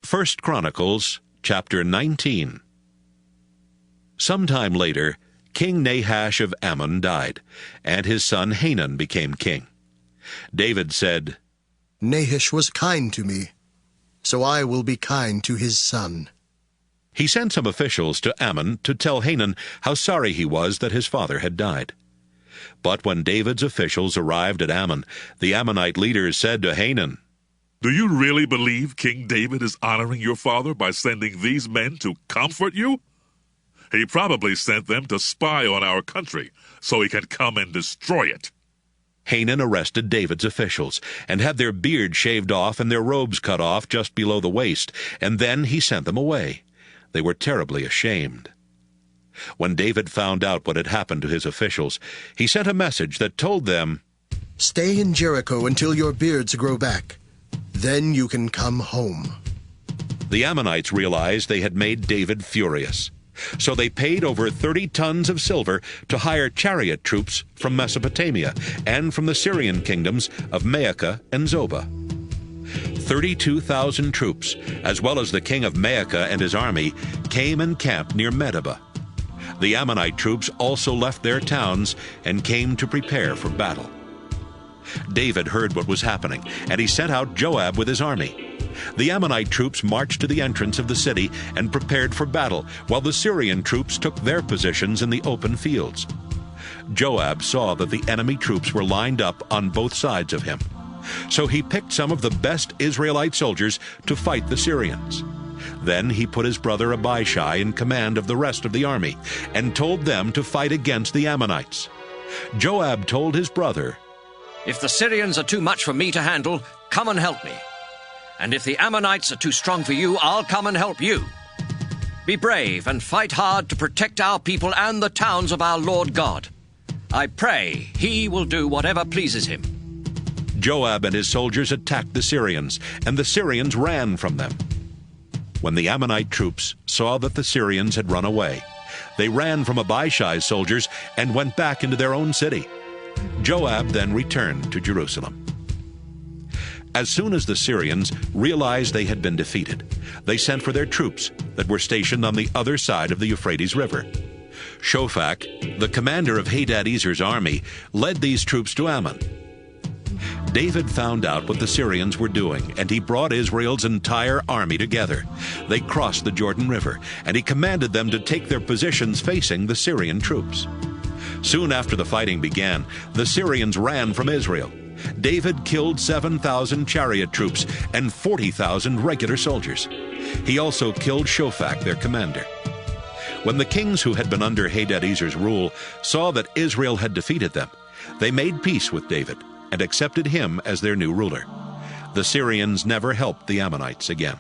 1 Chronicles Chapter 19. Sometime later, King Nahash of Ammon died, and his son Hanun became king. David said, Nahash was kind to me, so I will be kind to his son. He sent some officials to Ammon to tell Hanun how sorry he was that his father had died. But when David's officials arrived at Ammon, the Ammonite leaders said to Hanun, "Do you really believe King David is honoring your father by sending these men to comfort you? He probably sent them to spy on our country so he can come and destroy it." Hanun arrested David's officials and had their beards shaved off and their robes cut off just below the waist, and then he sent them away. They were terribly ashamed. When David found out what had happened to his officials, he sent a message that told them, Stay in Jericho until your beards grow back. Then you can come home. The Ammonites realized they had made David furious. So they paid over 30 tons of silver to hire chariot troops from Mesopotamia and from the Syrian kingdoms of Maacah and Zobah. 32,000 troops, as well as the king of Maacah and his army, came and camped near Medeba. The Ammonite troops also left their towns and came to prepare for battle. David heard what was happening, and he sent out Joab with his army. The Ammonite troops marched to the entrance of the city and prepared for battle, while the Syrian troops took their positions in the open fields. Joab saw that the enemy troops were lined up on both sides of him. So he picked some of the best Israelite soldiers to fight the Syrians. Then he put his brother Abishai in command of the rest of the army, and told them to fight against the Ammonites. Joab told his brother, If the Syrians are too much for me to handle, come and help me. And if the Ammonites are too strong for you, I'll come and help you. Be brave and fight hard to protect our people and the towns of our Lord God. I pray he will do whatever pleases him. Joab and his soldiers attacked the Syrians, and the Syrians ran from them. When the Ammonite troops saw that the Syrians had run away, they ran from Abishai's soldiers and went back into their own city. Joab then returned to Jerusalem. As soon as the Syrians realized they had been defeated, they sent for their troops that were stationed on the other side of the Euphrates River. Shophak, the commander of Hadadezer's army, led these troops to Ammon. David found out what the Syrians were doing, and he brought Israel's entire army together. They crossed the Jordan River, and he commanded them to take their positions facing the Syrian troops. Soon after the fighting began, the Syrians ran from Israel. David killed 7,000 chariot troops and 40,000 regular soldiers. He also killed Shophak, their commander. When the kings who had been under Hadadezer's rule saw that Israel had defeated them, they made peace with David and accepted him as their new ruler. The Syrians never helped the Ammonites again.